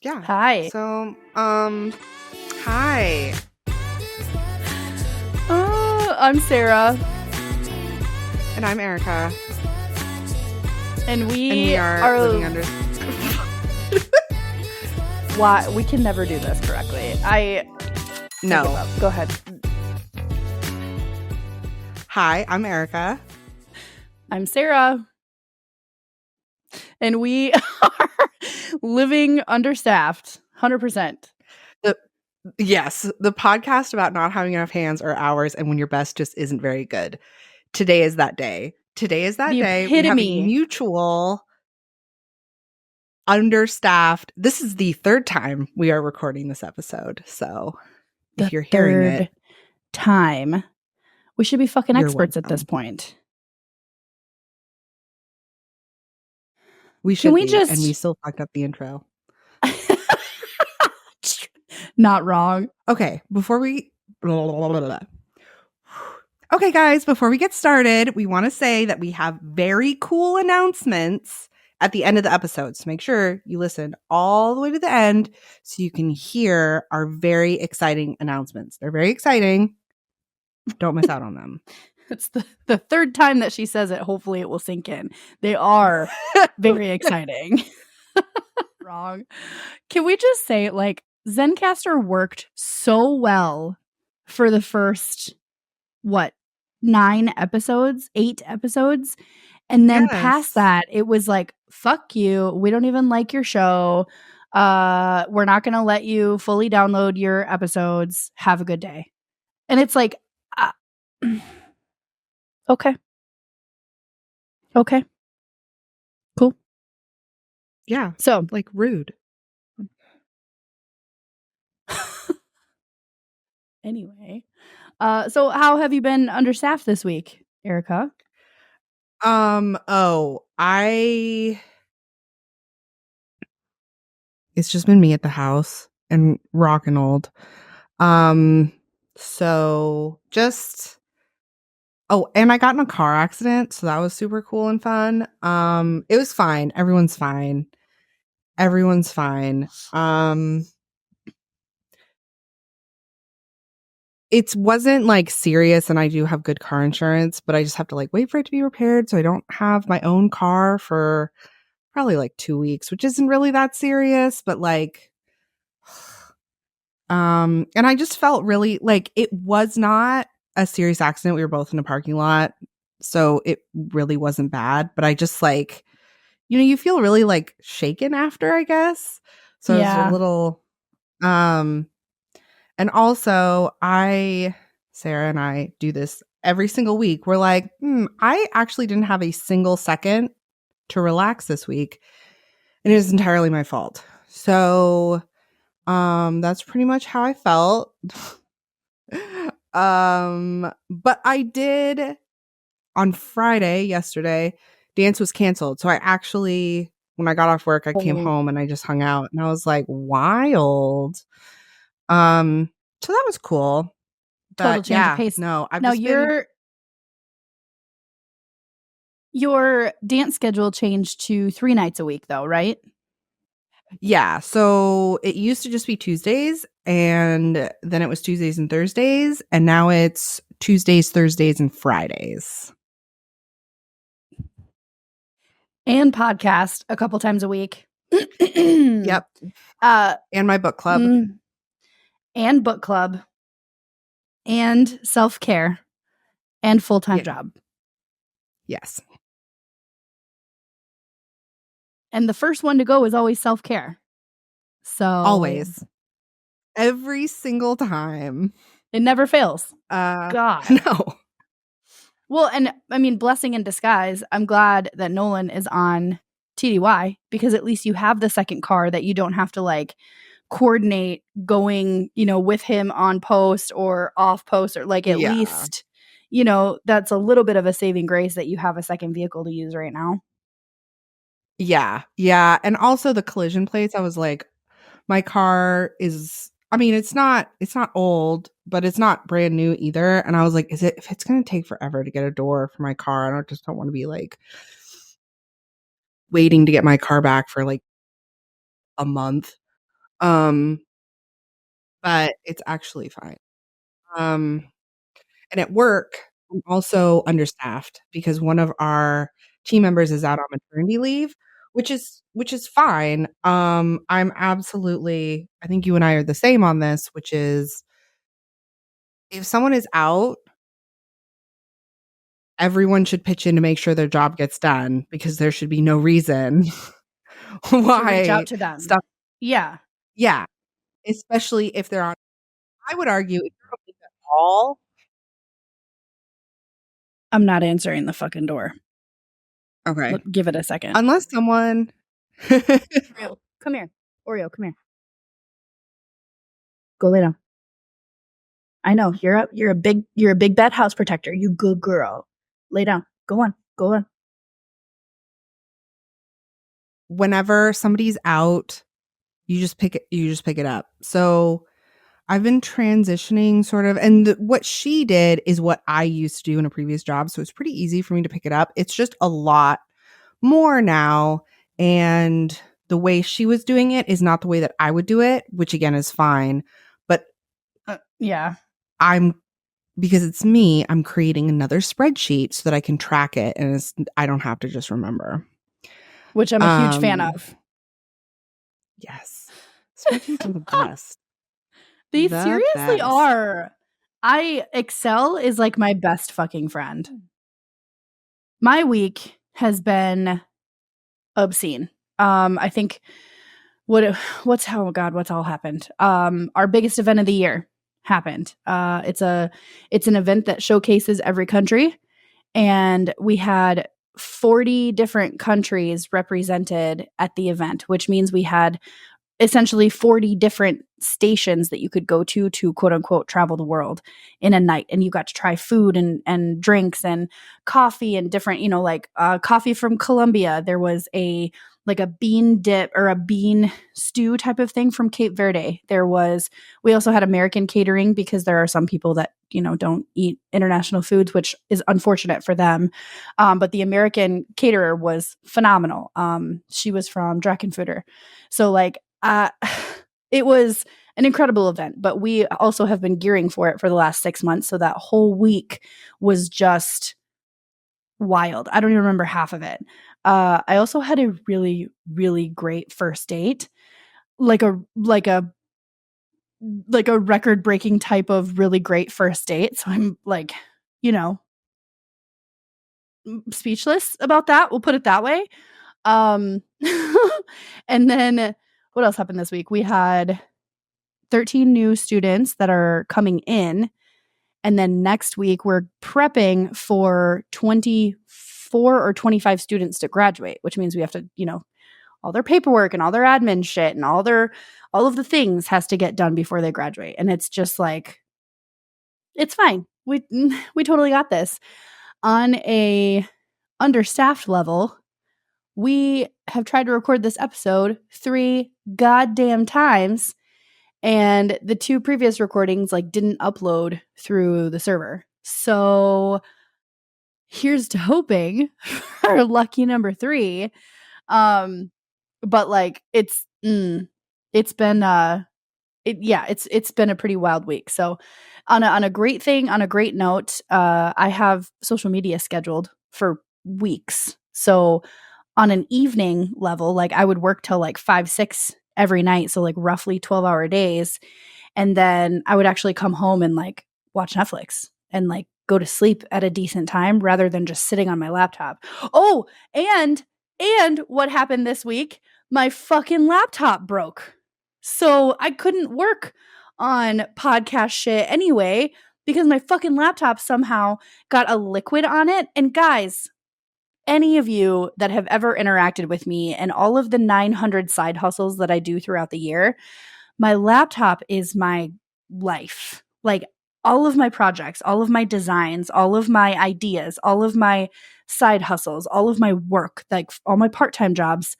Yeah. Hi. So, hi. I'm Sarah. And I'm Erika. And we are living under. Why? We can never do this correctly. No. Go ahead. Hi, I'm Erika. I'm Sarah. And we are living understaffed. 100%. Yes, the podcast about not having enough hands or hours and when your best just isn't very good. Today is that day. Today is that The day. We have a epitome. mutual understaffed. This is the third time we are recording this episode. So if you're hearing it, time. We should be fucking You're experts at welcome. this point. We should be, and we still fucked up the intro. Not wrong. Okay, Okay, guys, before we get started, we want to say that we have very cool announcements at the end of the episode. So make sure you listen all the way to the end so you can hear our very exciting announcements. They're very exciting. Don't miss out on them. It's the third time that she says it. Hopefully it will sink in. They are very exciting. Wrong. Can we just say, like, Zencastr worked so well for the first, 8 episodes? And then past that, it was like, fuck you. We don't even like your show. We're not going to let you fully download your episodes. Have a good day. And it's like, okay. Cool. Yeah. So, like, rude. Anyway, so how have you been understaffed this week, Erika? It's just been me at the house and rockin' old. So just and I got in a car accident, so that was super cool and fun. It was fine. Everyone's fine. It wasn't like serious, and I do have good car insurance, but I just have to like wait for it to be repaired, so I don't have my own car for probably like 2 weeks, which isn't really that serious, but like and I just felt really like it was not a serious accident. We were both in a parking lot, so it really wasn't bad, but I just like, you feel really like shaken after, I guess. So yeah. It's a little and also Sarah and I do this every single week. We're like, I actually didn't have a single second to relax this week, and it is entirely my fault. So that's pretty much how I felt. But I did on Friday, yesterday, dance was canceled. So I actually, when I got off work, I came home and I just hung out, and I was like, wild. So that was cool. Total change of pace. No, your dance schedule changed to 3 nights a week though, right? Yeah. So it used to just be Tuesdays, and then it was Tuesdays and Thursdays, and now it's Tuesdays, Thursdays, and Fridays. And podcast a couple times a week. Yep. And my book club. And book club. And self-care. And full-time job. Yes. And the first one to go is always self-care. So always. Every single time. It never fails. God. No. Well, and I mean, blessing in disguise. I'm glad that Nolan is on TDY, because at least you have the second car that you don't have to like coordinate going, with him on post or off post, or like at least, that's a little bit of a saving grace that you have a second vehicle to use right now. Yeah. Yeah. And also the collision plates, I was like, my car is, I mean, it's not old, but it's not brand new either. And I was like, if it's going to take forever to get a door for my car, I don't want to be like waiting to get my car back for like a month. But it's actually fine. And at work, I'm also understaffed because one of our team members is out on maternity leave, which is fine. I'm absolutely I think you and I are the same on this, which is if someone is out, everyone should pitch in to make sure their job gets done because there should be no reason To reach out why to them. stuff Yeah. yeah, especially if they're on I would argue if you're on leave at all I'm not answering the fucking door. okay. Give it a second. Unless someone Oreo, come here. Oreo, come here. Go lay down. I know you're a big bad house protector. You good girl. Lay down. Go on. Go on. whenever somebody's out, you just pick it up. So I've been transitioning sort of, and what she did is what I used to do in a previous job. So it's pretty easy for me to pick it up. It's just a lot more now. And the way she was doing it is not the way that I would do it, which again is fine. But Yeah. because it's me, I'm creating another spreadsheet so that I can track it and I don't have to just remember. Which I'm a huge fan of. Yes. Spreadsheets are the best. They The seriously best. are. Excel is like my best fucking friend. My week has been obscene. I think what's all happened? Our biggest event of the year happened. It's an event that showcases every country, and we had 40 different countries represented at the event, which means we had essentially 40 different stations that you could go to quote unquote travel the world in a night, and you got to try food and drinks and coffee and different, like coffee from Colombia. There was a bean dip or a bean stew type of thing from Cape Verde. We also had American catering because there are some people that don't eat international foods, which is unfortunate for them. But the American caterer was phenomenal. She was from Drachenfutter. So it was an incredible event, but we also have been gearing for it for the last 6 months. So that whole week was just wild. I don't even remember half of it. I also had a really, really great first date, like a record breaking type of really great first date. So I'm speechless about that. We'll put it that way. And then what else happened this week? We had 13 new students that are coming in. And then next week, we're prepping for 24 or 25 students to graduate, which means we have to, all their paperwork and all their admin shit and all of the things has to get done before they graduate. And it's just it's fine. We totally got this. On a understaffed level, we have tried to record this episode 3 goddamn times, and the 2 previous recordings didn't upload through the server. So here's to hoping for lucky number 3. But it's been it's been a pretty wild week. So on a great thing, on a great note, I have social media scheduled for weeks. So on an evening level, I would work till 5, 6 every night. So roughly 12-hour days. And then I would actually come home and watch Netflix and go to sleep at a decent time rather than just sitting on my laptop. Oh, and what happened this week? My fucking laptop broke. So I couldn't work on podcast shit anyway because my fucking laptop somehow got a liquid on it. And guys, any of you that have ever interacted with me and all of the 900 side hustles that I do throughout the year, my laptop is my life. All of my projects, all of my designs, all of my ideas, all of my side hustles, all of my work, all my part-time jobs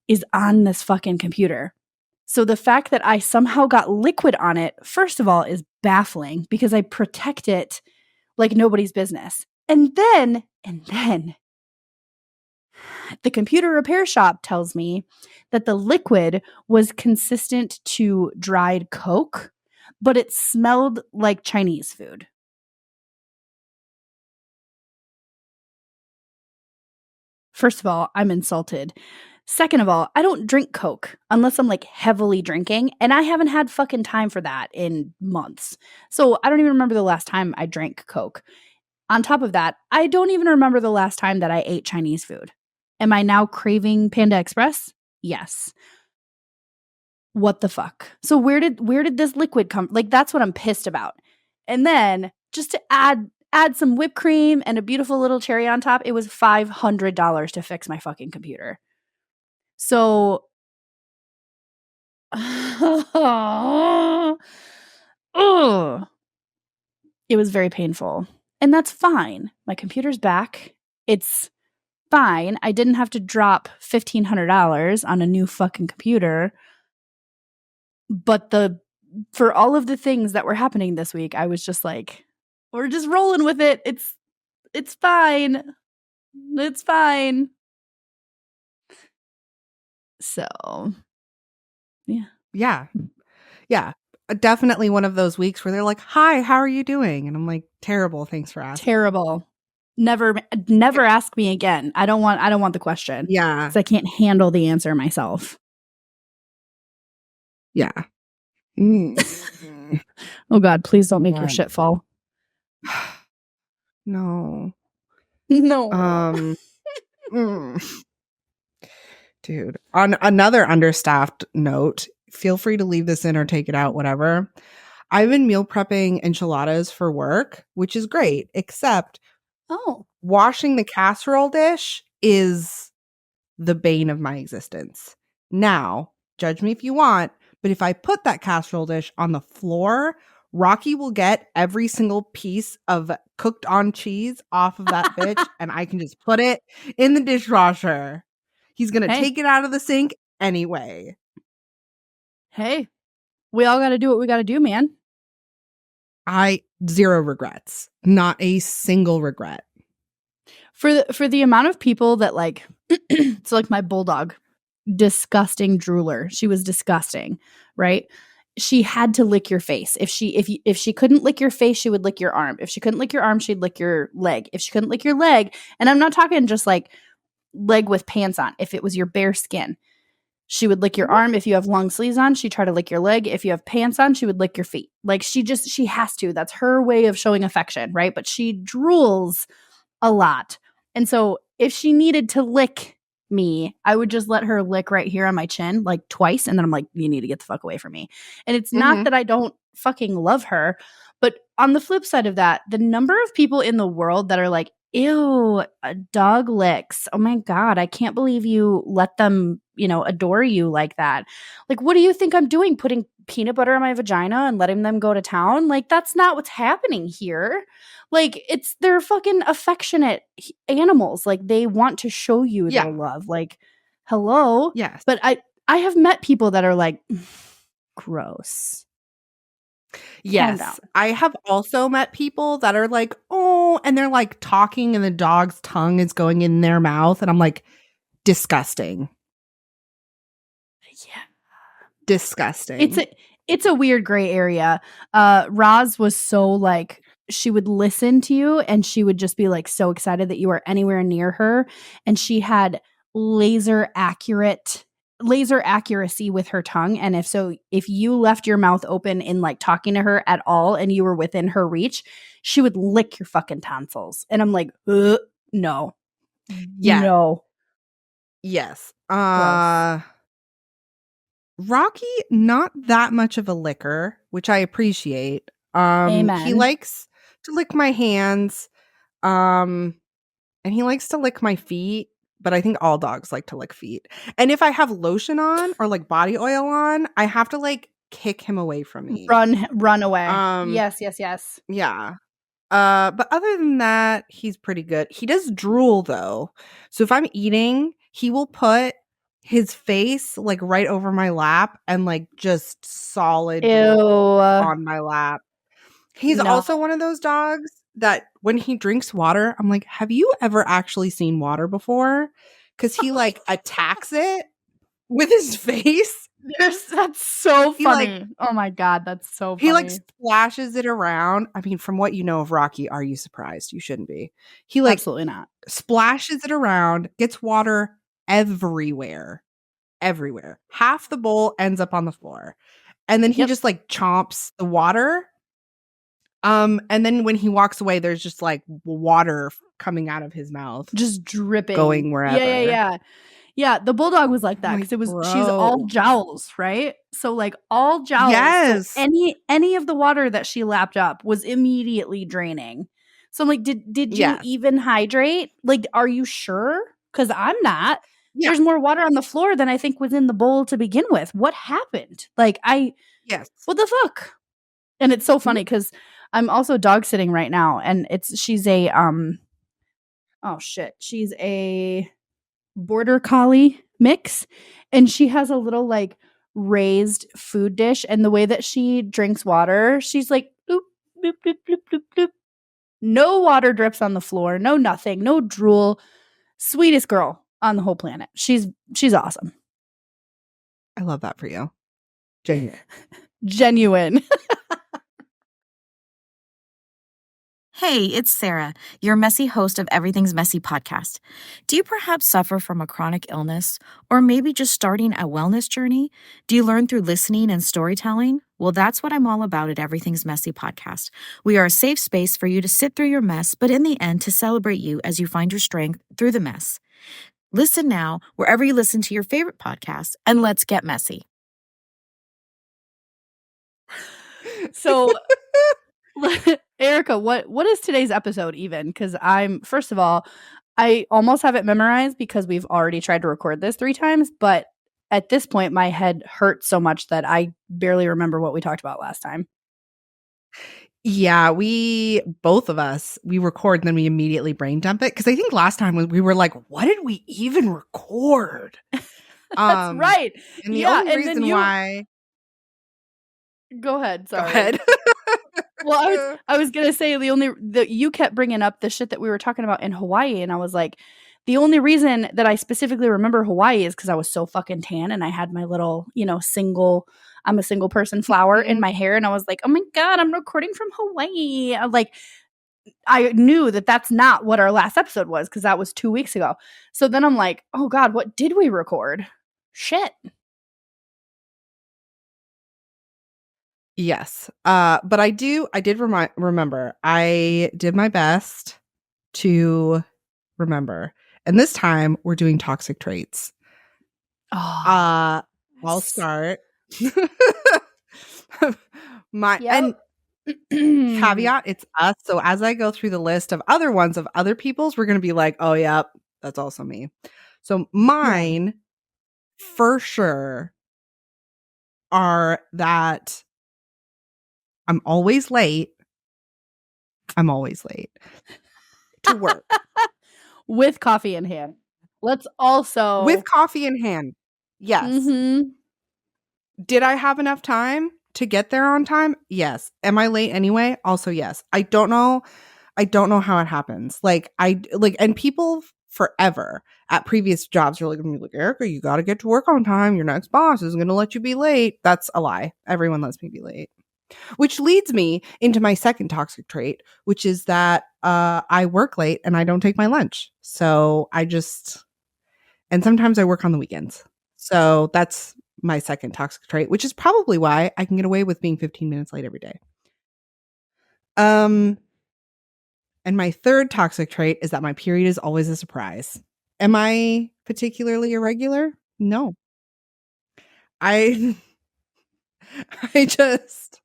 is on this fucking computer. So the fact that I somehow got liquid on it, first of all, is baffling because I protect it like nobody's business. And then The computer repair shop tells me that the liquid was consistent to dried Coke, but it smelled like Chinese food. First of all, I'm insulted. Second of all, I don't drink Coke unless I'm like heavily drinking, and I haven't had fucking time for that in months. So I don't even remember the last time I drank Coke. On top of that, I don't even remember the last time that I ate Chinese food. Am I now craving Panda Express? Yes. What the fuck? So where did this liquid come? Like, that's what I'm pissed about. And then just to add some whipped cream and a beautiful little cherry on top, it was $500 to fix my fucking computer. So ugh, it was very painful. And that's fine. My computer's back. It's fine. I didn't have to drop $1,500 on a new fucking computer. But for all of the things that were happening this week, I was just like, we're just rolling with it. It's fine. It's fine. So, yeah. Yeah. Yeah. Definitely one of those weeks where they're like, "Hi, how are you doing?" And I'm like, "Terrible. Thanks for asking." Terrible. Never ask me again. I don't want the question. Yeah. Cuz I can't handle the answer myself. Yeah. Oh God, please don't make your shit fall. No. No. Dude, on another understaffed note, feel free to leave this in or take it out, whatever. I've been meal prepping enchiladas for work, which is great, except washing the casserole dish is the bane of my existence. Now, judge me if you want, but if I put that casserole dish on the floor, Rocky will get every single piece of cooked on cheese off of that bitch, and I can just put it in the dishwasher. He's going to take it out of the sink anyway. Hey, we all got to do what we got to do, man. Zero regrets. Not a single regret. For the amount of people that like, it's like my bulldog, disgusting drooler. She was disgusting, right? She had to lick your face. If she couldn't lick your face, she would lick your arm. If she couldn't lick your arm, she'd lick your leg. If she couldn't lick your leg, and I'm not talking just like leg with pants on. If it was your bare skin, she would lick your arm. If you have long sleeves on, she'd try to lick your leg. If you have pants on, she would lick your feet. Like she has to. That's her way of showing affection, right? But she drools a lot. And so if she needed to lick me, I would just let her lick right here on my chin like twice. And then I'm like, you need to get the fuck away from me. And it's not that I don't fucking love her. But on the flip side of that, the number of people in the world that are like, ew, dog licks. Oh my God, I can't believe you let them, adore you like that. Like, what do you think I'm doing? Putting peanut butter on my vagina and letting them go to town? Like, that's not what's happening here. Like, they're fucking affectionate animals. Like, they want to show you their love. Like, hello. Yes. But I have met people that are like, gross. Yes. I have also met people that are like, oh, and they're like talking and the dog's tongue is going in their mouth. And I'm like, disgusting. Yeah. Disgusting. It's a weird gray area. Roz was so like, she would listen to you and she would just be like so excited that you were anywhere near her. And she had laser accuracy with her tongue. And if you left your mouth open in like talking to her at all and you were within her reach, she would lick your fucking tonsils. And I'm like, no. Yeah. No. Yes. Gross. Rocky, not that much of a licker, which I appreciate. Amen. He likes to lick my hands. And he likes to lick my feet. But I think all dogs like to lick feet. And if I have lotion on or like body oil on, I have to like kick him away from me. Run away. Yes. Yeah. But other than that, he's pretty good. He does drool though. So if I'm eating, he will put his face like right over my lap and like just solid drool on my lap. He's also one of those dogs that when he drinks water, I'm like, have you ever actually seen water before? because he like attacks it with his face. That's so He, like- funny. Oh my God, that's so He like funny. splashes it around. I mean, from what you know of Rocky, are you surprised? You shouldn't be. He like Absolutely not. splashes it around, gets water everywhere. Everywhere. Half the bowl ends up on the floor. And then he Yep. just like chomps the water. And then when he walks away, there's just like water coming out of his mouth, Just dripping. going wherever. Yeah, the bulldog was like that Like, because she's all bro. jowls, right? So like all jowls. Yes. So any of the water that she lapped up was immediately draining. So I'm like, did you Yes. even hydrate? Like, are you sure? Because I'm not. Yeah. There's more water on the floor than I think was in the bowl to begin with. What happened? Like, Yes. what the fuck? And it's so funny because I'm also dog sitting right now, and she's a she's a border collie mix, and she has a little like raised food dish, and the way that she drinks water, she's like bloop, bloop, bloop, bloop, bloop, bloop. No water drips on the floor, no nothing, no drool. Sweetest girl on the whole planet. She's awesome. I love that for you. Genuine. Hey, it's Sarah, your messy host of Everything's Messy podcast. Do you perhaps suffer from a chronic illness, or maybe just starting a wellness journey? Do you learn through listening and storytelling? Well, that's what I'm all about at Everything's Messy podcast. We are a safe space for you to sit through your mess, but in the end, to celebrate you as you find your strength through the mess. Listen now, wherever you listen to your favorite podcast, and let's get messy. So Erika, what is today's episode even? Because first of all, I almost have it memorized because we've already tried to record this 3 times, but at this point my head hurts so much that I barely remember what we talked about last time. Yeah, both of us, we record and then we immediately brain dump it. Because I think last time we were like, what did we even record? That's right. And the only reason why... Go ahead. Sorry. Go ahead. Well, I was gonna say you kept bringing up the shit that we were talking about in Hawaii, and I was like, the only reason that I specifically remember Hawaii is because I was so fucking tan and I had my little, I'm a single person flower in my hair, and I was like, oh my God, I'm recording from Hawaii. I knew that that's not what our last episode was because that was 2 weeks ago. So then I'm like, oh God, what did we record? Shit. Yes. But I did remember. I did my best to remember. And this time we're doing toxic traits. Oh, I'll start. and caveat, it's us. So as I go through the list of other ones of other people's, we're going to be like, oh, yep, that's also me. So mine for sure are that I'm always late. I'm always late to work. With coffee in hand. Let's also... With coffee in hand. Yes. Mm-hmm. Did I have enough time to get there on time? Yes. Am I late anyway? Also, yes. I don't know how it happens. And people forever at previous jobs are like, Erika, you got to get to work on time. Your next boss isn't going to let you be late. That's a lie. Everyone lets me be late. Which leads me into my second toxic trait, which is that I work late and I don't take my lunch. So and sometimes I work on the weekends. So that's my second toxic trait, which is probably why I can get away with being 15 minutes late every day. And my third toxic trait is that my period is always a surprise. Am I particularly irregular? No. I just...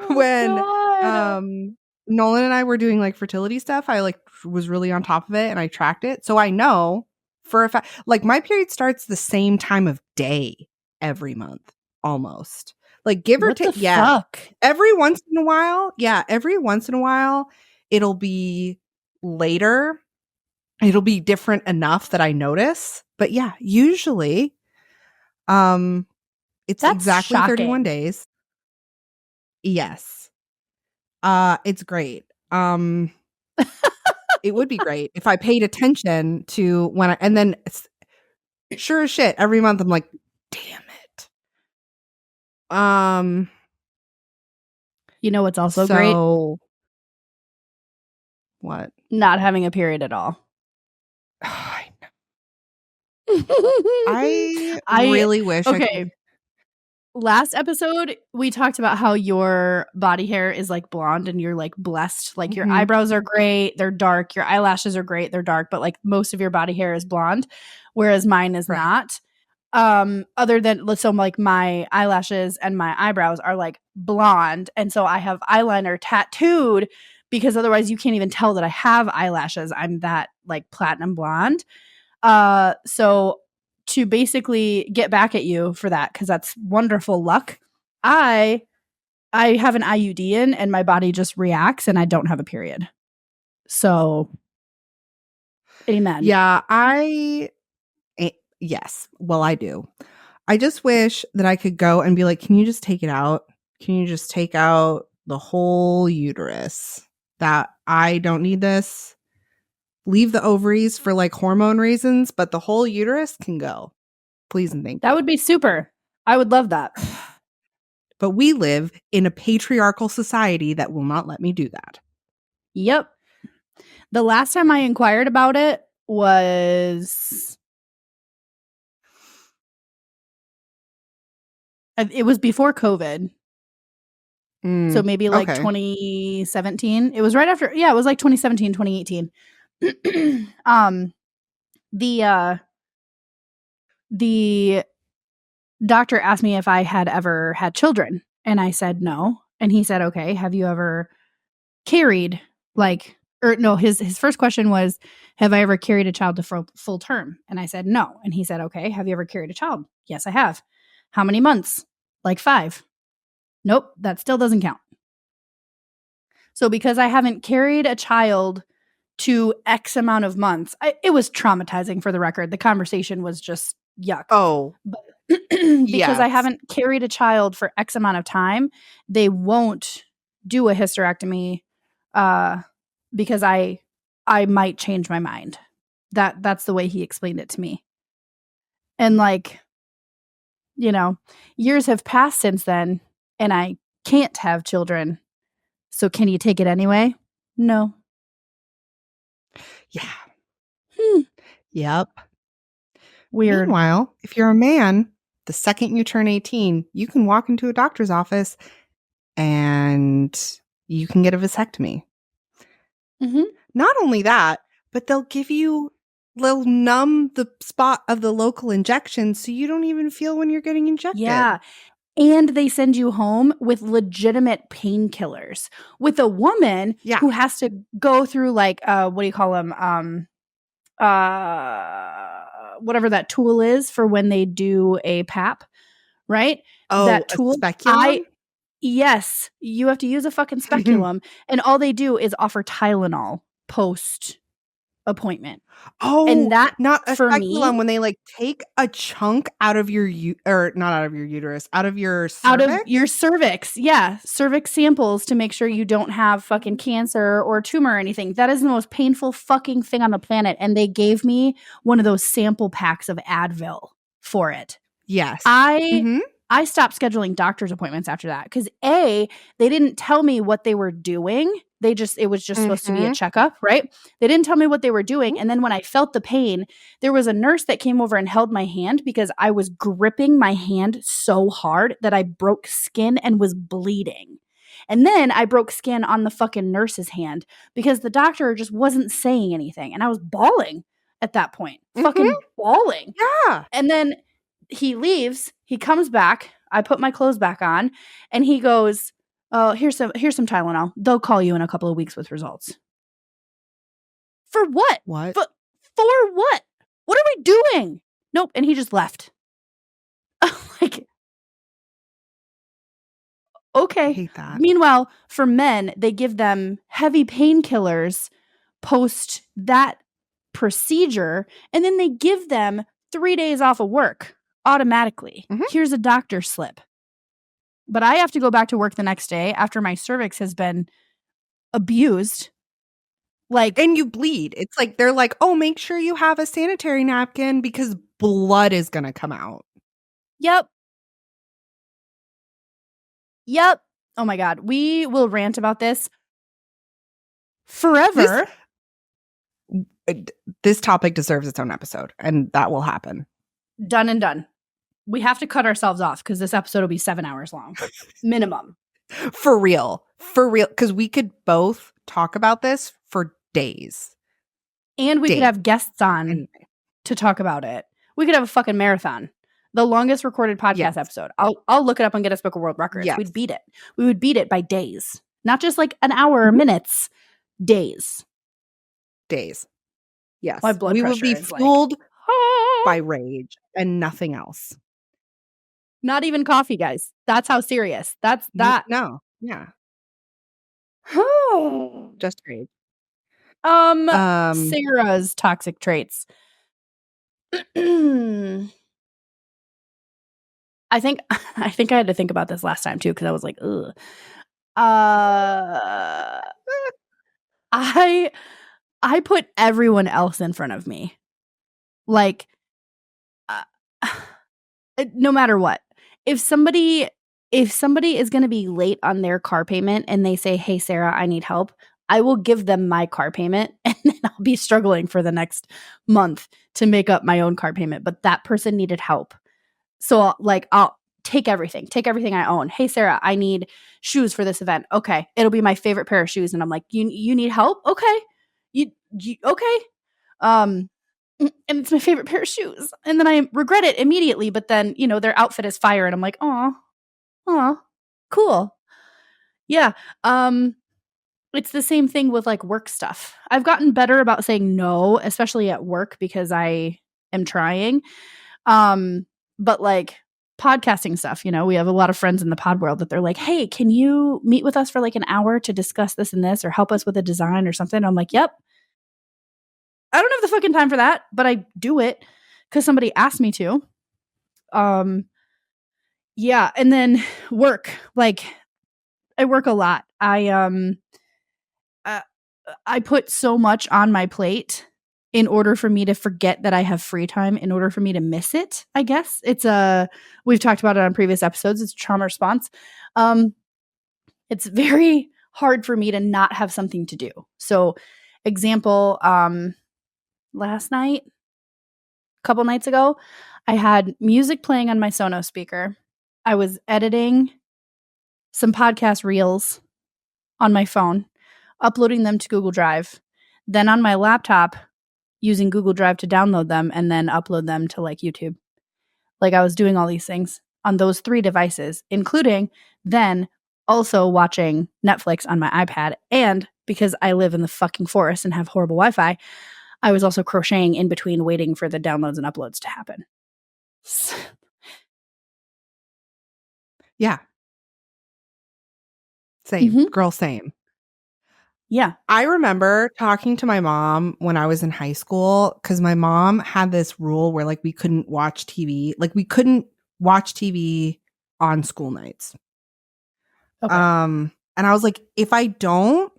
when Nolan and I were doing fertility stuff, I was really on top of it and I tracked it. So I know for a fact, my period starts the same time of day every month, almost. Give or take. Yeah. Fuck? Every once in a while, it'll be later. It'll be different enough that I notice. But yeah, usually, it's That's exactly shocking. 31 days. Yes. It's great. it would be great if I paid attention to when and then sure as shit, every month I'm like, damn it. You know what's also great? What? Not having a period at all. I really wish I could. Last episode, we talked about how your body hair is like blonde and you're like blessed. Like your eyebrows are great, they're dark. Your eyelashes are great, they're dark. But like most of your body hair is blonde, whereas mine is not. Other than, so like my eyelashes and my eyebrows are like blonde. And so I have eyeliner tattooed because otherwise you can't even tell that I have eyelashes. I'm that like platinum blonde. So to basically get back at you for that, because that's wonderful luck, I have an IUD in and my body just reacts and I don't have a period. So amen. Yeah, yes. Well, I do. I just wish that I could go and be like, can you just take it out? Can you just take out the whole uterus? That I don't need this. Leave the ovaries for like hormone reasons, but the whole uterus can go. Please and thank you. That would be super. I would love that. But we live in a patriarchal society that will not let me do that. Yep. The last time I inquired about it was before COVID. So maybe like 2017. It was right after. Yeah, it was like 2017, 2018. The doctor asked me if I had ever had children, and I said no. And he said, okay, have you ever carried his first question was, have I ever carried a child to full term? And I said no. And he said, okay, have you ever carried a child? Yes, I have. How many months? Like 5. Nope, that still doesn't count. So because I haven't carried a child to X amount of months, it was traumatizing, for the record. The conversation was just yuck. Oh, but because I haven't carried a child for X amount of time, they won't do a hysterectomy because I might change my mind. That's the way he explained it to me. And like, you know, years have passed since then and I can't have children. So can you take it anyway? No. Yeah. Yep. Weird. Meanwhile, if you're a man, the second you turn 18, you can walk into a doctor's office and you can get a vasectomy. Mm-hmm. Not only that, but they'll numb the spot of the local injection so you don't even feel when you're getting injected. Yeah. And they send you home with legitimate painkillers. With a woman who has to go through like, what do you call them? Whatever that tool is for when they do a PAP, right? Oh, that tool. Speculum? Yes, you have to use a fucking speculum, and all they do is offer Tylenol post appointment. Oh, and that not a for speculum me, when they like take a chunk out of your not out of your uterus, out of your cervix? Out of your cervix. Yeah, cervix samples to make sure you don't have fucking cancer or tumor or anything. That is the most painful fucking thing on the planet. And they gave me one of those sample packs of Advil for it. Yes. I stopped scheduling doctor's appointments after that because they didn't tell me what they were doing. It was just supposed to be a checkup, right? They didn't tell me what they were doing. And then when I felt the pain, there was a nurse that came over and held my hand because I was gripping my hand so hard that I broke skin and was bleeding. And then I broke skin on the fucking nurse's hand because the doctor just wasn't saying anything. And I was bawling at that point, fucking bawling. Yeah. And then he leaves, he comes back, I put my clothes back on, and he goes, oh, here's some Tylenol. They'll call you in a couple of weeks with results. For what? What? For what? What are we doing? Nope. And he just left. Like, okay. I hate that. Meanwhile, for men, they give them heavy painkillers post that procedure, and then they give them 3 days off of work automatically. Here's a doctor slip. But I have to go back to work the next day after my cervix has been abused Like, And you bleed. It's like they're like, oh, make sure you have a sanitary napkin because blood is going to come out. yep. Yep. Oh my God. We will rant about this forever. This topic deserves its own episode, and that will happen. Done and done. We have to cut ourselves off because this episode will be 7 hours long. Minimum. For real. For real. Because we could both talk about this for days. And we could have guests on Anyway. to talk about it. We could have a fucking marathon. The longest recorded podcast episode. I'll look it up and get us book of world records. Yes. We'd beat it. We would beat it by days. Not just like an hour or minutes. Days. Days. Yes. My blood we pressure would be is fueled like, by rage and nothing else. not even coffee, guys. That's how serious. That's that. No. Yeah. Just rage. Sarah's toxic traits. I think I had to think about this last time too because I was like, ugh. I put everyone else in front of me, like, no matter what. If somebody is going to be late on their car payment and they say, "Hey, Sarah, I need help," I will give them my car payment, and then I'll be struggling for the next month to make up my own car payment. But that person needed help. So I'll take everything I own. Hey, Sarah, I need shoes for this event. Okay. It'll be my favorite pair of shoes. And I'm like, you need help? Okay. You okay. And it's my favorite pair of shoes. And then I regret it immediately. But then, their outfit is fire. And I'm like, oh, cool. Yeah. It's the same thing with like work stuff. I've gotten better about saying no, especially at work because I am trying. But like podcasting stuff, we have a lot of friends in the pod world that they're like, hey, can you meet with us for like an hour to discuss this and this or help us with a design or something? I'm like, yep. I don't have the fucking time for that, but I do it because somebody asked me to. Yeah. And then work, like I work a lot. I put so much on my plate in order for me to forget that I have free time, in order for me to miss it, I guess. We've talked about it on previous episodes. It's trauma response. It's very hard for me to not have something to do. So example, last night, a couple nights ago, I had music playing on my Sonos speaker. I was editing some podcast reels on my phone, uploading them to Google Drive. Then on my laptop, using Google Drive to download them and then upload them to like YouTube. Like I was doing all these things on those 3 devices, including then also watching Netflix on my iPad. And because I live in the fucking forest and have horrible Wi-Fi, I was also crocheting in between waiting for the downloads and uploads to happen. Yeah. Same. Girl, same. Yeah. I remember talking to my mom when I was in high school because my mom had this rule where like we couldn't watch TV. Like we couldn't watch TV on school nights. Okay. And I was like, if I don't,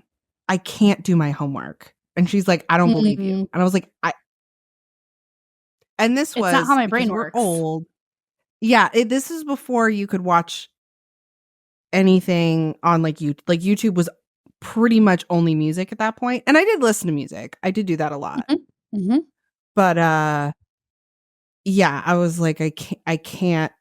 I can't do my homework. And she's like, I don't believe you. And I was like, and this was not how my brain we're works. old. Yeah. This is before you could watch anything on like YouTube. Like YouTube was pretty much only music at that point. And I did listen to music. I did do that a lot. But yeah, I was like, I can't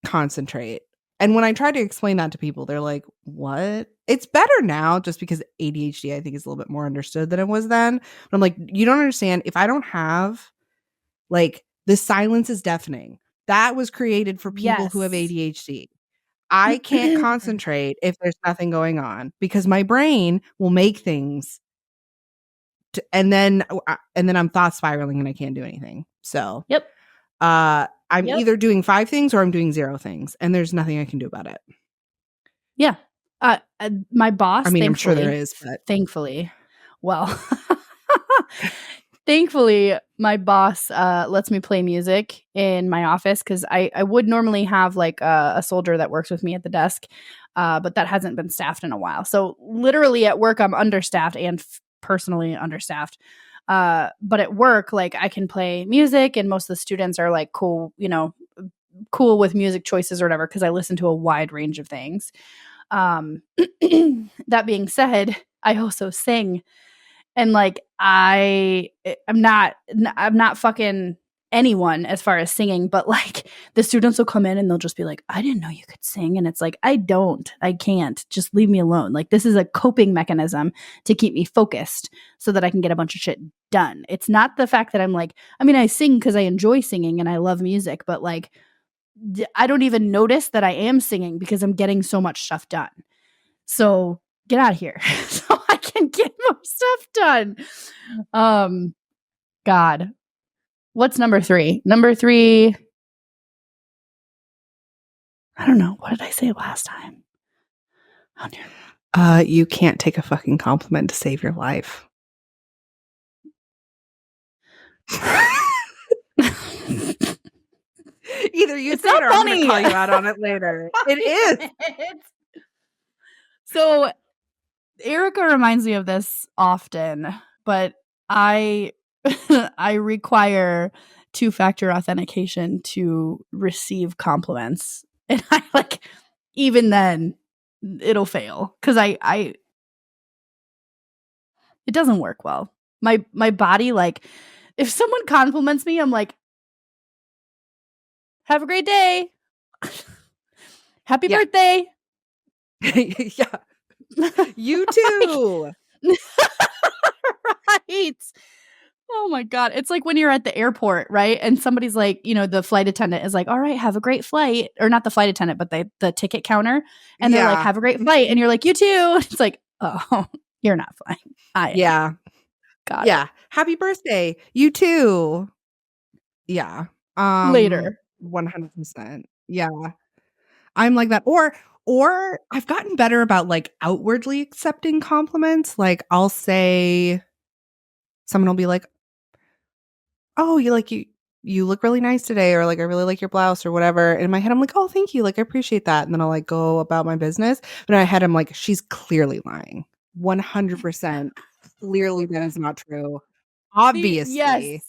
concentrate. And when I try to explain that to people, they're like, what? It's better now just because ADHD, I think, is a little bit more understood than it was then. But I'm like, you don't understand. If I don't have, like, the silence is deafening. That was created for people who have ADHD. I can't concentrate if there's nothing going on because my brain will make things and then I'm thought spiraling and I can't do anything. So, yep. I'm either doing 5 things or I'm doing 0 things and there's nothing I can do about it. Yeah. My boss, I mean, I'm sure there is, but thankfully, thankfully, my boss lets me play music in my office because I would normally have like a soldier that works with me at the desk, but that hasn't been staffed in a while. So literally at work, I'm understaffed and personally understaffed. But at work, like I can play music and most of the students are like cool, cool with music choices or whatever, because I listen to a wide range of things. That being said, I also sing, and like I'm not fucking anyone as far as singing, but like the students will come in and they'll just be like, I didn't know you could sing. And it's like, I can't, just leave me alone. Like this is a coping mechanism to keep me focused so that I can get a bunch of shit done. It's not the fact that I'm like, I mean, I sing because I enjoy singing and I love music, but like I don't even notice that I am singing because I'm getting so much stuff done. So get out of here so I can get more stuff done. God. What's number 3? Number 3, I don't know. What did I say last time? You can't take a fucking compliment to save your life. Either you It's say it not or I'm going funny. to call you out on it later. It is. So Erika reminds me of this often, but I require 2-factor authentication to receive compliments. And I like, even then it'll fail because I it doesn't work well. My body, like if someone compliments me, I'm like, have a great day. Happy birthday. Yeah. You too. Right. Oh my God. It's like when you're at the airport, right? And somebody's like, the flight attendant is like, all right, have a great flight. Or not the flight attendant, but the ticket counter. And they're like, have a great flight. And you're like, you too. It's like, oh, you're not flying. Yeah. Got it. Happy birthday. You too. Yeah. Later. 100%. Yeah. I'm like that. Or I've gotten better about like outwardly accepting compliments. Like I'll say, someone will be like, oh, you look really nice today, or like I really like your blouse or whatever. And in my head I'm like, oh, thank you, like I appreciate that. And then I'll like go about my business. But in my head I'm like, she's clearly lying. 100% clearly that is not true. Obviously.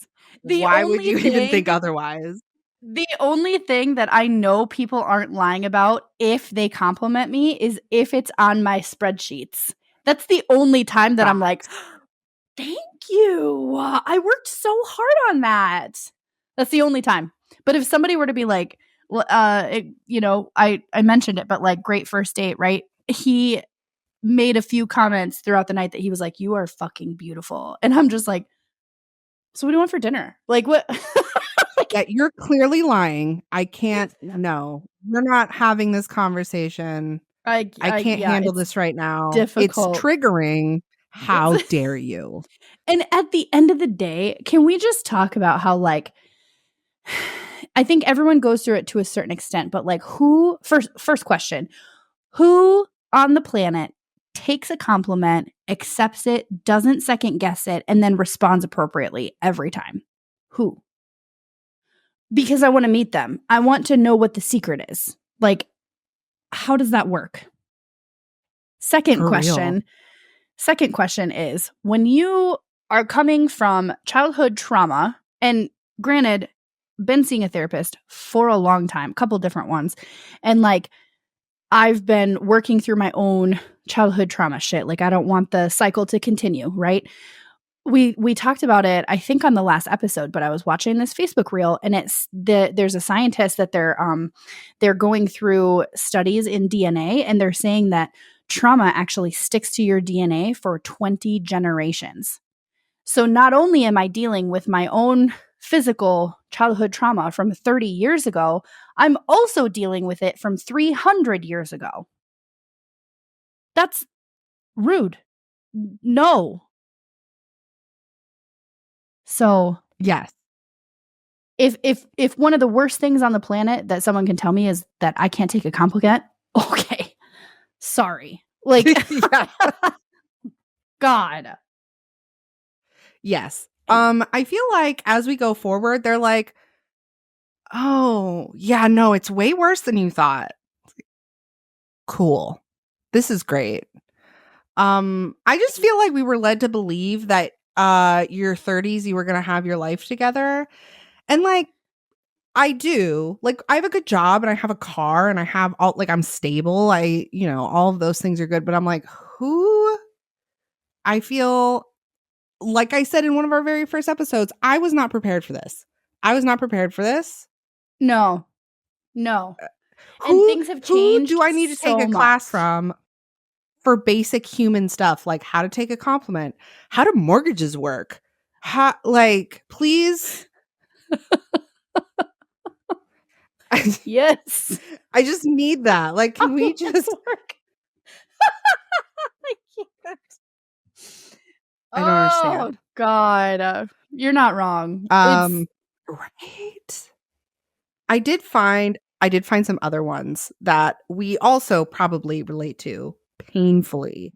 Why would you even think otherwise? The only thing that I know people aren't lying about if they compliment me is if it's on my spreadsheets. That's the only time that I'm like, thank you. I worked so hard on that. That's the only time. But if somebody were to be like, I mentioned it, but like great first date, right? He made a few comments throughout the night that he was like, you are fucking beautiful. And I'm just like, so what do you want for dinner? Like what? Yeah, you're clearly lying. I can't. No, we're not having this conversation. I can't handle this right now. Difficult. It's triggering. How dare you? And at the end of the day, can we just talk about how like I think everyone goes through it to a certain extent, but like first question, who on the planet takes a compliment, accepts it, doesn't second guess it, and then responds appropriately every time? Who? Because I want to meet them. I want to know what the secret is. Like, how does that work? Second question is, when you are coming from childhood trauma, and granted, been seeing a therapist for a long time, a couple different ones, and like I've been working through my own childhood trauma shit. Like I don't want the cycle to continue, right? We talked about it, I think, on the last episode, but I was watching this Facebook reel, and there's a scientist that they're going through studies in DNA, and they're saying that trauma actually sticks to your DNA for 20 generations. So not only am I dealing with my own physical childhood trauma from 30 years ago, I'm also dealing with it from 300 years ago. That's rude. No. So, yes. If one of the worst things on the planet that someone can tell me is that I can't take a compliment, okay. Sorry. Like God. Yes. I feel like as we go forward, they're like, oh, yeah, no, it's way worse than you thought. Cool. This is great. I just feel like we were led to believe that your 30s you were going to have your life together. And like I do. Like I have a good job and I have a car and I have all like I'm stable. All of those things are good, but I'm like I feel like I said in one of our very first episodes, I was not prepared for this. I was not prepared for this. No. And things have Who changed do I need to take so a class much. from for basic human stuff like how to take a compliment, how do mortgages work? Please. Yes. I just need that. Like, can we just work? I can't. I don't understand. Oh God, you're not wrong. Right. I did find some other ones that we also probably relate to painfully.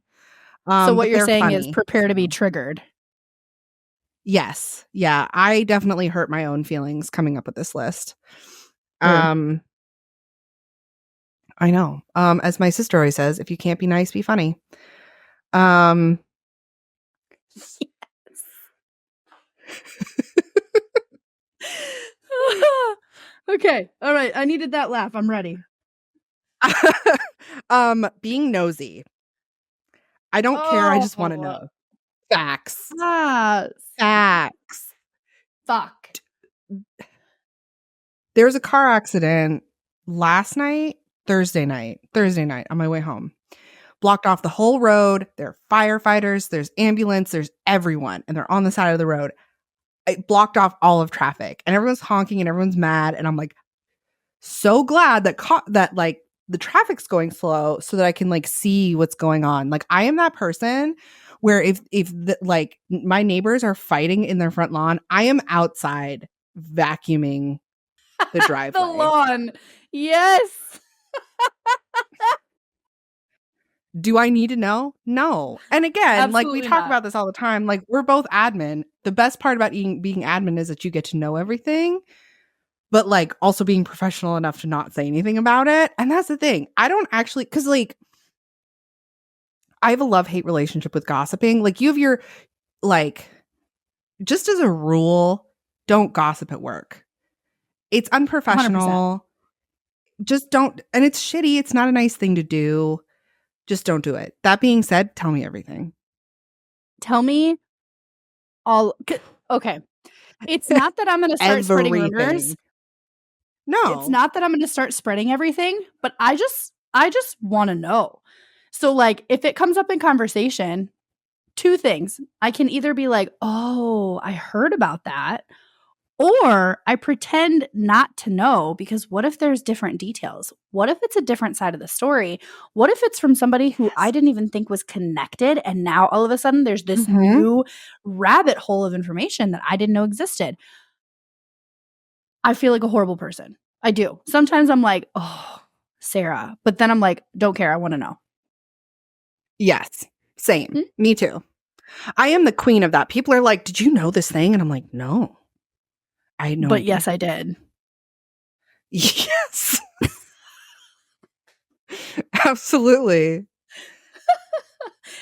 So what but you're they're saying funny, is prepare to be triggered. Yes. Yeah. I definitely hurt my own feelings coming up with this list. Sure. I know. As my sister always says, if you can't be nice, be funny. Yes. Okay. All right. I needed that laugh. I'm ready. Being nosy. I don't care. I just want to know. Facts. Facts. Fuck. There was a car accident Thursday night on my way home. Blocked off the whole road. There are firefighters, there's ambulance, there's everyone, and they're on the side of the road. It blocked off all of traffic, and everyone's honking and everyone's mad. And I'm like, so glad that like the traffic's going slow so that I can like see what's going on. Like I am that person where if like my neighbors are fighting in their front lawn, I am outside vacuuming the driveway. The lawn. Yes. Do I need to know? No. And again, Absolutely like we talk not. about this all the time. Like we're both admin. The best part about being admin is that you get to know everything, but like also being professional enough to not say anything about it. And that's the thing. I don't actually, because like I have a love-hate relationship with gossiping. Like you have your, like, just as a rule, don't gossip at work. It's unprofessional. 100%. Just don't. And it's shitty. It's not a nice thing to do. Just don't do it. That being said, tell me everything. Tell me all. Okay. It's not that I'm going to start spreading rumors. No. It's not that I'm going to start spreading everything, but I just want to know. So like if it comes up in conversation, two things. I can either be like, "Oh, I heard about that." Or I pretend not to know because what if there's different details? What if it's a different side of the story? What if it's from somebody who I didn't even think was connected and now all of a sudden there's this new rabbit hole of information that I didn't know existed? I feel like a horrible person. I do. Sometimes I'm like, oh, Sarah. But then I'm like, don't care. I want to know. Yes. Same. Me too. I am the queen of that. People are like, did you know this thing? And I'm like, no. I know. But yes, I did. Yes. Absolutely.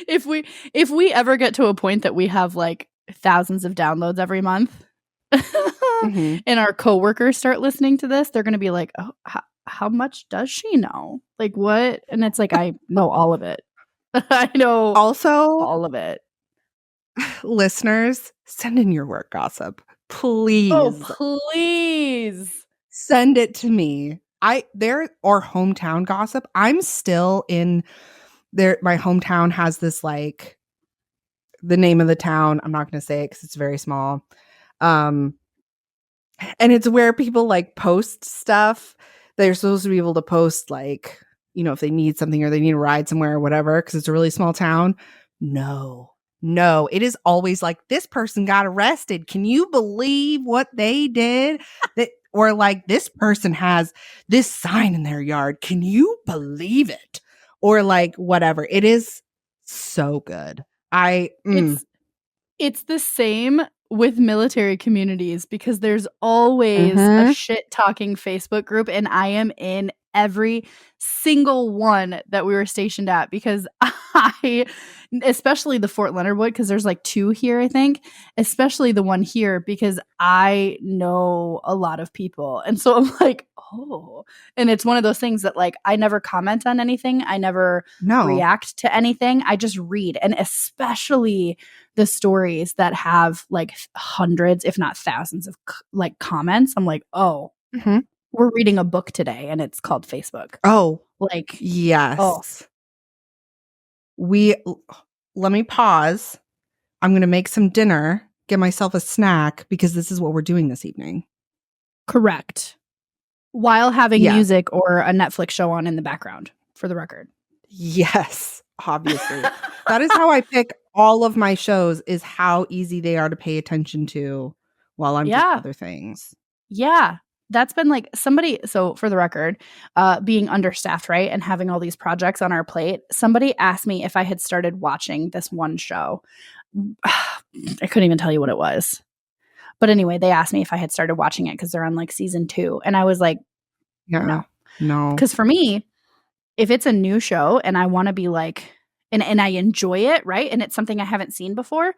If we ever get to a point that we have like thousands of downloads every month and our coworkers start listening to this, they're going to be like, oh, how much does she know? Like what? And it's like, I know all of it. I know also all of it. Listeners, send in your work gossip. Please. Oh, please. Send it to me. Or hometown gossip. I'm still in there. My hometown has this like the name of the town. I'm not going to say it because it's very small. And it's where people like post stuff. They're supposed to be able to post like, if they need something or they need a ride somewhere or whatever, because it's a really small town. No, it is always like this person got arrested. Can you believe what they did? Or like this person has this sign in their yard. Can you believe it? Or like whatever. It is so good. It's the same with military communities because there's always a shit talking Facebook group, and I am in every single one that we were stationed at because I especially the Fort Leonard Wood, because there's like 2 here, I think, especially the one here, because I know a lot of people. And so I'm like, oh, and it's one of those things that like, I never comment on anything. I never No. react to anything. I just read. And especially the stories that have like hundreds, if not thousands of like comments. I'm like, oh, Mhm. we're reading a book today and it's called Facebook. Oh, Like, yes. Let me pause. I'm going to make some dinner, get myself a snack because this is what we're doing this evening. correct. While having Yes. music or a Netflix show on in the background, for the record. Yes, obviously. That is how I pick all of my shows, is how easy they are to pay attention to while I'm doing other things. Yeah. That's been like somebody, so for the record, being understaffed, right? And having all these projects on our plate, somebody asked me if I had started watching this one show. I couldn't even tell you what it was. But anyway, they asked me if I had started watching it because they're on like season 2. And I was like, No. Because for me, if it's a new show and I want to be like, and I enjoy it, right? And it's something I haven't seen before,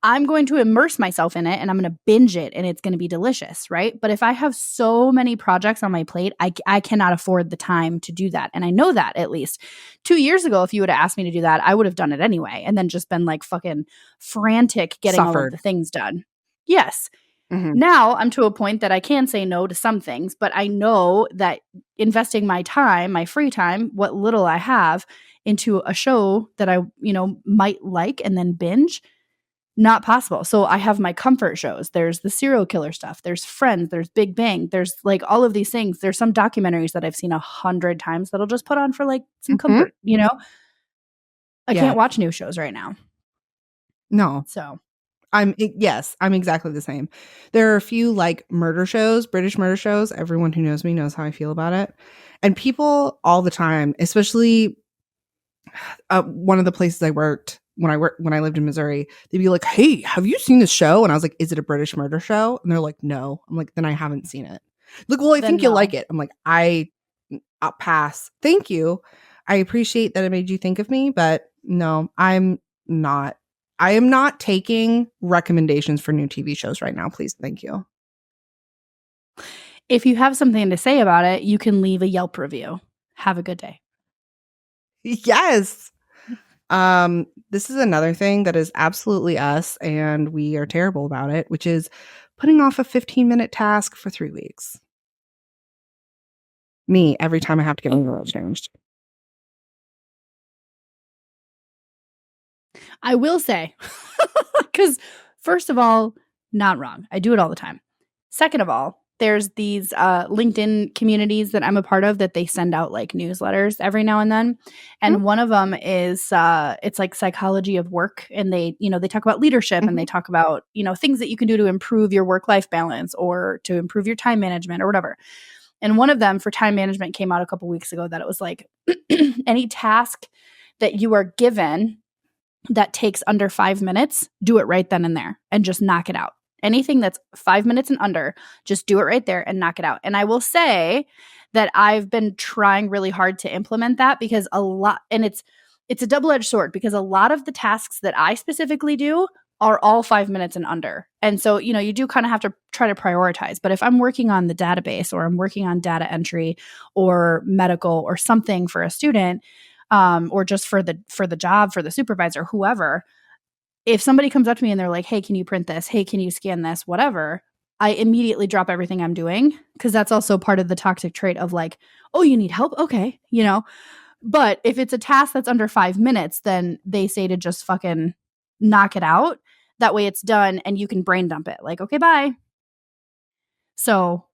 I'm going to immerse myself in it and I'm going to binge it and it's going to be delicious, right? But if I have so many projects on my plate, I cannot afford the time to do that. And I know that at least 2 years ago, if you would have asked me to do that, I would have done it anyway and then just been like fucking frantic getting all of the things done. Yes. Now I'm to a point that I can say no to some things, but I know that investing my time, my free time, what little I have into a show that I, might like and then binge, not possible. So I have my comfort shows. There's the serial killer stuff. There's Friends. There's Big Bang. There's like all of these things. There's some documentaries that I've seen 100 times that I'll just put on for like some comfort, I can't watch new shows right now. No. So I'm exactly the same. There are a few like murder shows, British murder shows. Everyone who knows me knows how I feel about it. And people all the time, especially one of the places I worked when I lived in Missouri, they'd be like, "Hey, have you seen this show?" And I was like, "Is it a British murder show?" And they're like, "No." I'm like, "Then I haven't seen it." Like, "Well, I think you'll like it." I'm like, I'll pass. Thank you. I appreciate that it made you think of me, but no, I am not taking recommendations for new TV shows right now, please. Thank you. if you have something to say about it, you can leave a Yelp review. Have a good day. Yes. This is another thing that is absolutely us, and we are terrible about it, which is putting off a 15-minute task for 3 weeks. Me, every time I have to get my oil changed. I will say, because first of all, not wrong. I do it all the time. Second of all, there's these LinkedIn communities that I'm a part of that they send out like newsletters every now and then. And one of them is it's like psychology of work. And they talk about leadership and they talk about, things that you can do to improve your work-life balance or to improve your time management or whatever. And one of them for time management came out a couple weeks ago that it was like any task that you are given that takes under 5 minutes, do it right then and there and just knock it out. Anything that's 5 minutes and under, just do it right there and knock it out. And I will say that I've been trying really hard to implement that because it's a double-edged sword because a lot of the tasks that I specifically do are all 5 minutes and under. And so, you do kind of have to try to prioritize. But if I'm working on the database or I'm working on data entry or medical or something for a student, or just for the job, for the supervisor, whoever, if somebody comes up to me and they're like, "Hey, can you print this? Hey, can you scan this? Whatever," I immediately drop everything I'm doing because that's also part of the toxic trait of like, "Oh, you need help? Okay," But if it's a task that's under 5 minutes, then they say to just fucking knock it out. That way it's done and you can brain dump it. Like, okay, bye. So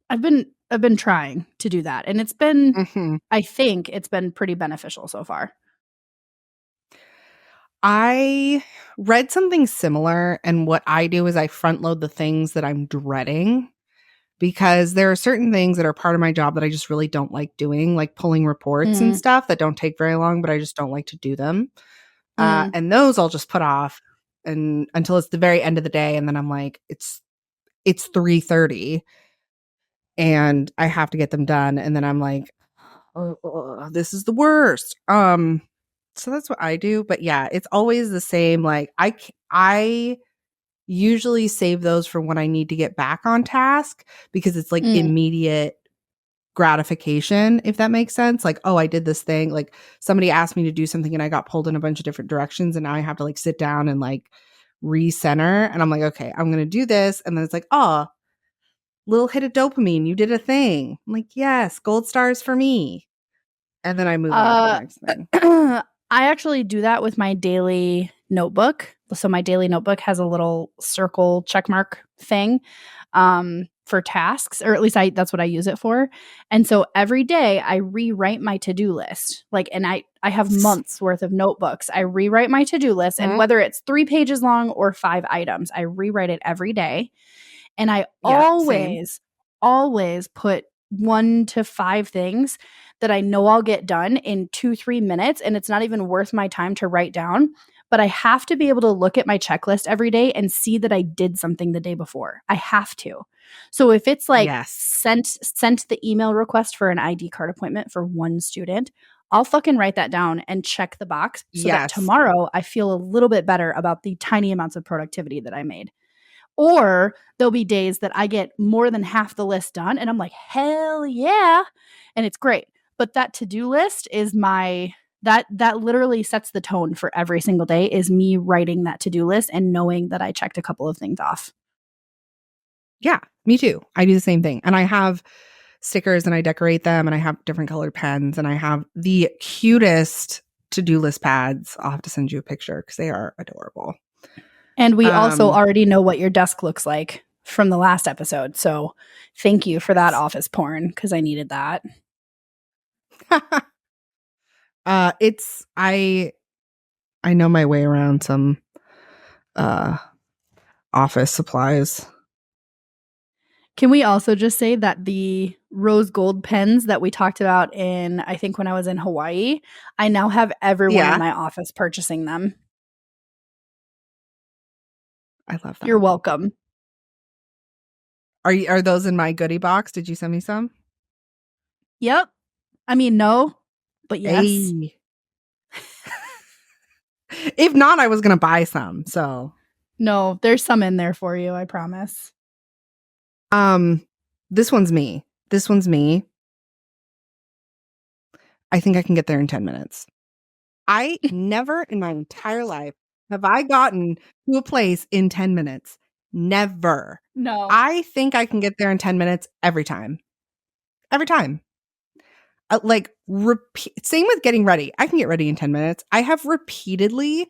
I've been trying to do that. And it's been, I think it's been pretty beneficial so far. I read something similar, and what I do is I front load the things that I'm dreading because there are certain things that are part of my job that I just really don't like doing, like pulling reports and stuff that don't take very long, but I just don't like to do them. And those I'll just put off and until it's the very end of the day, and then I'm like, it's 3:30 and I have to get them done, and then I'm like, oh, this is the worst. So that's what I do. But yeah, it's always the same. Like I usually save those for when I need to get back on task because it's like immediate gratification, if that makes sense. Like, oh, I did this thing. Like somebody asked me to do something and I got pulled in a bunch of different directions and now I have to like sit down and like recenter. And I'm like, okay, I'm going to do this. And then it's like, oh, little hit of dopamine. You did a thing. I'm like, yes, gold stars for me. And then I move on to the next thing. I actually do that with my daily notebook. So my daily notebook has a little circle check mark thing for tasks, or at least that's what I use it for. And so every day I rewrite my to-do list. Like, and I have months worth of notebooks. I rewrite my to-do list, and whether it's 3 pages long or 5 items, I rewrite it every day. And I always put 1 to 5 things that I know I'll get done in 2-3 minutes, and it's not even worth my time to write down. But I have to be able to look at my checklist every day and see that I did something the day before. I have to. So if it's like sent the email request for an ID card appointment for one student, I'll fucking write that down and check the box so that tomorrow I feel a little bit better about the tiny amounts of productivity that I made. Or there'll be days that I get more than half the list done and I'm like, hell yeah. And it's great. But that to-do list is that literally sets the tone for every single day, is me writing that to-do list and knowing that I checked a couple of things off. Yeah, me too. I do the same thing. And I have stickers and I decorate them and I have different colored pens and I have the cutest to-do list pads. I'll have to send you a picture because they are adorable. And we also already know what your desk looks like from the last episode. So thank you for that office porn, because I needed that. I know my way around some office supplies. Can we also just say that the rose gold pens that we talked about in, I think when I was in Hawaii, I now have everyone in my office purchasing them. I love that. You're welcome. Are those in my goodie box? Did you send me some? Yep. I mean, no, but yes. Hey. If not, I was going to buy some. So no, there's some in there for you. I promise. This one's me. I think I can get there in 10 minutes. I never in my entire life have I gotten to a place in 10 minutes. Never. No. I think I can get there in 10 minutes every time. Every time. Same with getting ready. I can get ready in 10 minutes. I have repeatedly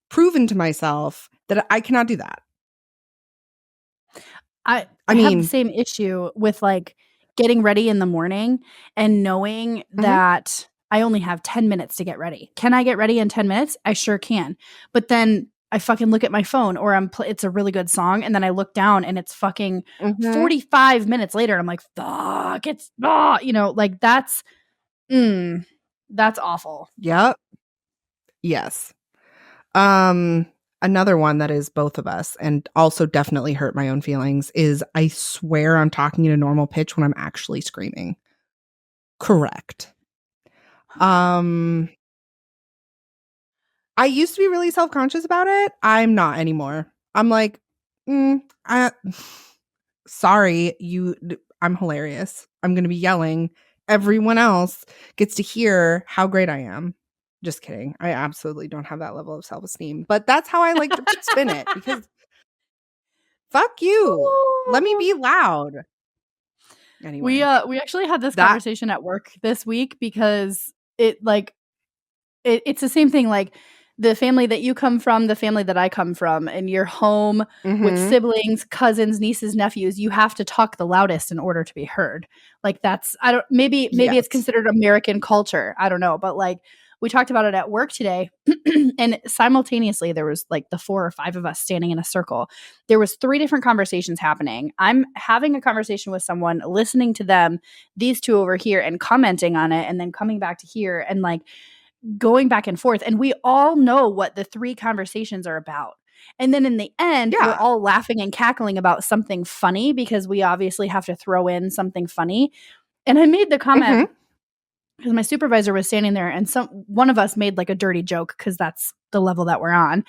proven to myself that I cannot do that. I mean, have the same issue with like getting ready in the morning and knowing that I only have 10 minutes to get ready. Can I get ready in 10 minutes? I sure can. But then I fucking look at my phone, or it's a really good song, and then I look down and it's fucking 45 minutes later and I'm like, fuck, it's like that's awful. Yep. Yes. Another one that is both of us and also definitely hurt my own feelings is I swear I'm talking in a normal pitch when I'm actually screaming. Correct. I used to be really self-conscious about it. I'm not anymore. I'm like, sorry, I'm hilarious. I'm going to be yelling. Everyone else gets to hear how great I am. Just kidding. I absolutely don't have that level of self-esteem, but that's how I like to spin it, because fuck you. Let me be loud. Anyway. We actually had this conversation at work this week, because it's the same thing. Like the family that you come from, the family that I come from, and you're home with siblings, cousins, nieces, nephews, you have to talk the loudest in order to be heard. Like maybe it's considered American culture. I don't know. But like, we talked about it at work today, and simultaneously there was like the 4 or 5 of us standing in a circle. There was 3 different conversations happening. I'm having a conversation with someone, listening to them, these 2 over here, and commenting on it, and then coming back to here and like going back and forth. And we all know what the 3 conversations are about. And then in the end, we're all laughing and cackling about something funny, because we obviously have to throw in something funny. And I made the comment, because my supervisor was standing there and one of us made like a dirty joke because that's the level that we're on.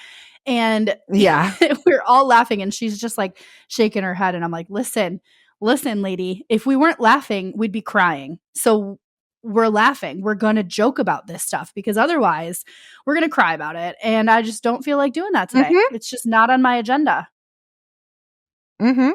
And Yeah. we're all laughing and she's just like shaking her head. And I'm like, listen, lady, if we weren't laughing, we'd be crying. So we're laughing. We're going to joke about this stuff because otherwise we're going to cry about it. And I just don't feel like doing that today. Mm-hmm. It's just not on my agenda. Mm-hmm.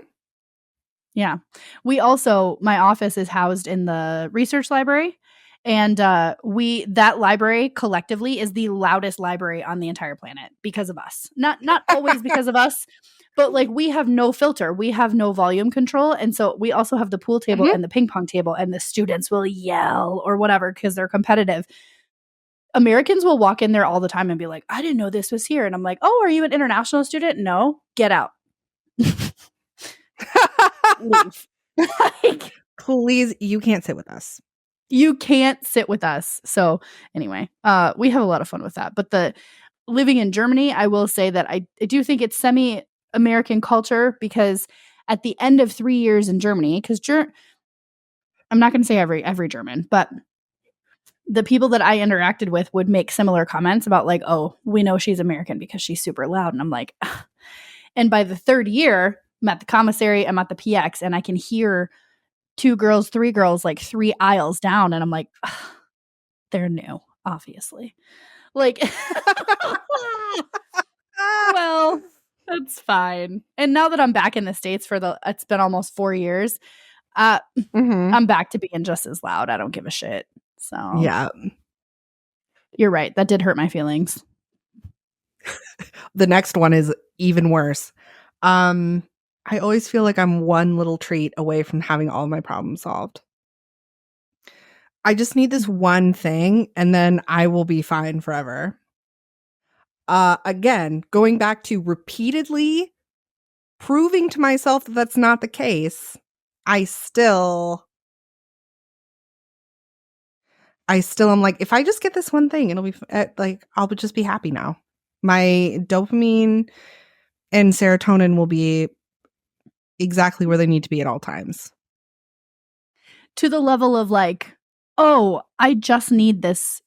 Yeah. My office is housed in the research library. And that library collectively is the loudest library on the entire planet because of us. Not always because of us, but like we have no filter. We have no volume control. And so we also have the pool table and the ping pong table, and the students will yell or whatever because they're competitive. Americans will walk in there all the time and be like, I didn't know this was here. And I'm like, oh, are you an international student? No, get out. Leave. Like, please, you can't sit with us. You can't sit with us. So anyway, we have a lot of fun with that. But the living in Germany, I will say that I do think it's semi-American culture because at the end of 3 years in Germany, because I'm not going to say every German, but the people that I interacted with would make similar comments about like, oh, we know she's American because she's super loud. And I'm like, ugh. And by the third year, I'm at the commissary, I'm at the PX, and I can hear 2 girls, 3 girls, like 3 aisles down. And I'm like, they're new, obviously. Like, well, that's fine. And now that I'm back in the States it's been almost 4 years, I'm back to being just as loud. I don't give a shit. So yeah, you're right. That did hurt my feelings. The next one is even worse. I always feel like I'm one little treat away from having all my problems solved. I just need this one thing and then I will be fine forever. Again, going back to repeatedly proving to myself that that's not the case, I still am like, if I just get this one thing, it'll be like, I'll just be happy now. My dopamine and serotonin will be exactly where they need to be at all times. To the level of like, oh, I just need this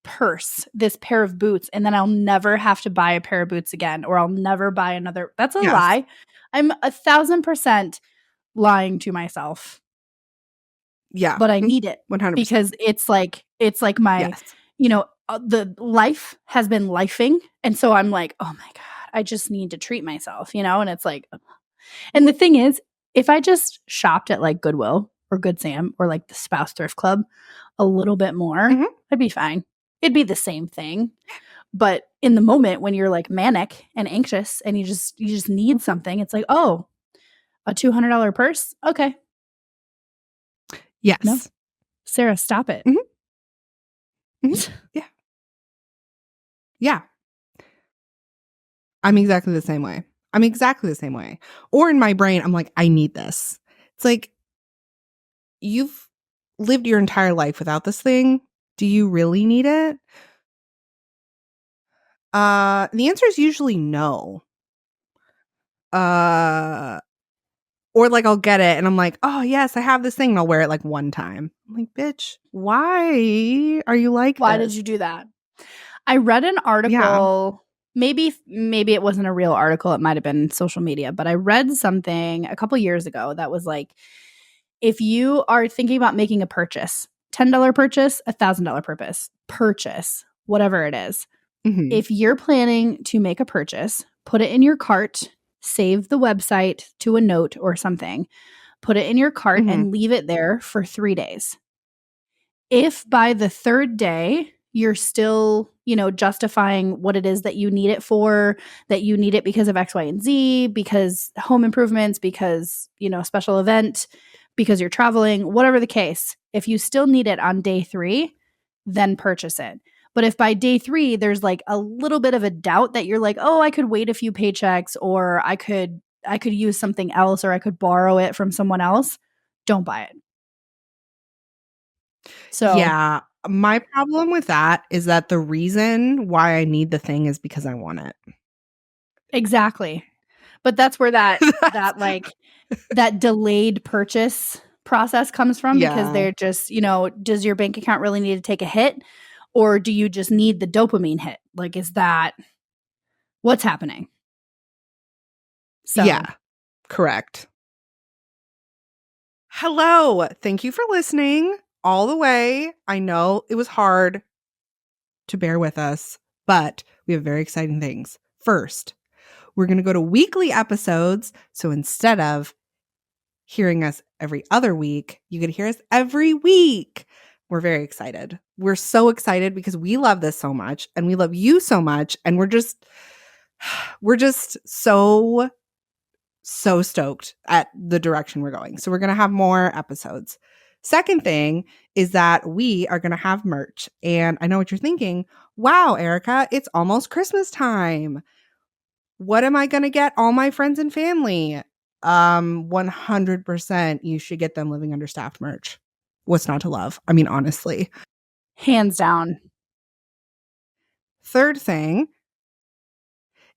purse, this pair of boots, and then I'll never have to buy a pair of boots again, or I'll never buy another. That's a lie. I'm 1,000% lying to myself. Yeah. But I need it 100%. because it's like my, the life has been lifing. And so I'm like, oh my God, I just need to treat myself, and it's like, and the thing is, if I just shopped at like Goodwill or Good Sam or like the Spouse Thrift Club a little bit more, I'd be fine. It'd be the same thing. But in the moment when you're like manic and anxious and you just need something, it's like, oh, a $200 purse? Okay. Yes. No? Sarah, stop it. Yeah. Yeah. I'm exactly the same way. Or in my brain, I'm like, I need this. It's like, you've lived your entire life without this thing. Do you really need it? The answer is usually no. Or like I'll get it and I'm like, oh yes, I have this thing and I'll wear it like one time. I'm like, bitch, why are you like Why this? did you do that? I read an article, maybe it wasn't a real article, it might have been social media, but I read something a couple years ago that was like, if you are thinking about making a purchase, $10 purchase, $1,000 purchase, whatever it is. If you're planning to make a purchase, put it in your cart, save the website to a note or something, put it in your cart and leave it there for 3 days. If by the 3rd day you're still, justifying what it is that you need it for, that you need it because of X, Y, and Z, because home improvements, because, special event, because you're traveling, whatever the case, if you still need it on day 3, then purchase it. But if by day 3, there's like a little bit of a doubt that you're like, oh, I could wait a few paychecks, or I could use something else, or I could borrow it from someone else, don't buy it. So yeah, my problem with that is that the reason why I need the thing is because I want it. Exactly. But that's where that like that delayed purchase process comes from because Yeah. they're just, does your bank account really need to take a hit, or do you just need the dopamine hit? Like, is that what's happening? So, Yeah, correct. Hello. Thank you for listening all the way. I know it was hard to bear with us, but we have very exciting things. First, we're going to go to weekly episodes. So instead of hearing us every other week, you get to hear us every week. We're very excited. We're so excited because we love this so much and we love you so much. And we're just so stoked at the direction we're going. So we're going to have more episodes. Second thing is that we are going to have merch. And I know what you're thinking. Wow, Erika, it's almost Christmas time. What am I going to get all my friends and family? 100% you should get them Living Understaffed merch. What's not to love? I mean, honestly. hands down. Third thing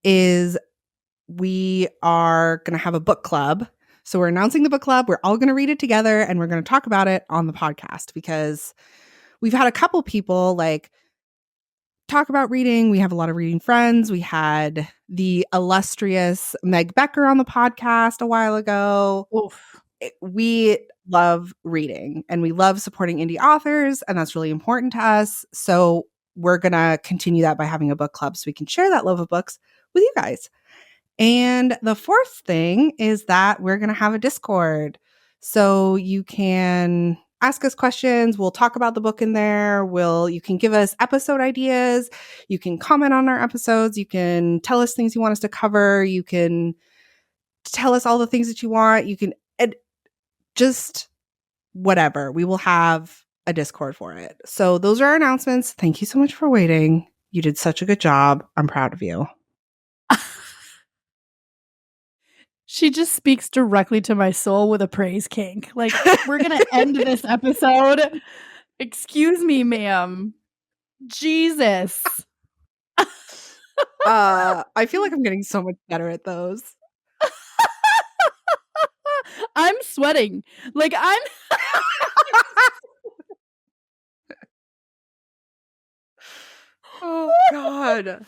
is we are going to have a book club. So we're announcing the book club. We're all going to read it together and we're going to talk about it on the podcast because we've had a couple people talk about reading. We have a lot of reading friends. We had the illustrious Meg Becker on the podcast a while ago. Oof. We love reading and we love supporting indie authors, and that's really important to us. So we're going to continue that by having a book club so we can share that love of books with you guys. And the fourth thing is that we're going to have a Discord. So you can ask us questions. We'll talk about the book in there. You can give us episode ideas. You can comment on our episodes. You can tell us things you want us to cover. You can tell us all the things that you want. You can just whatever. We will have a Discord for it. So those are our announcements. Thank you so much for waiting. You did such a good job. I'm proud of you. She just speaks directly to my soul with a praise kink. Like, we're going to end this episode. Excuse me, ma'am. Jesus. I feel like I'm getting so much better at those. I'm sweating. Like, I'm... Oh, God.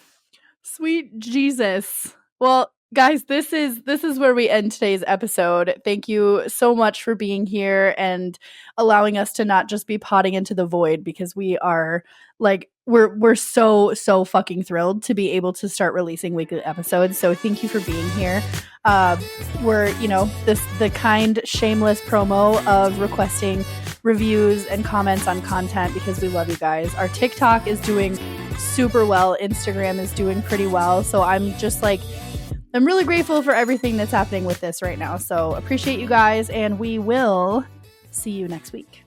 Sweet Jesus. Well, guys, this is where we end today's episode. Thank you so much for being here and allowing us to not just be potting into the void, because we are we're so fucking thrilled to be able to start releasing weekly episodes. So thank you for being here. We're the kind shameless promo of requesting reviews and comments on content because we love you guys. Our TikTok is doing super well. Instagram is doing pretty well. So I'm really grateful for everything that's happening with this right now. So appreciate you guys, and we will see you next week.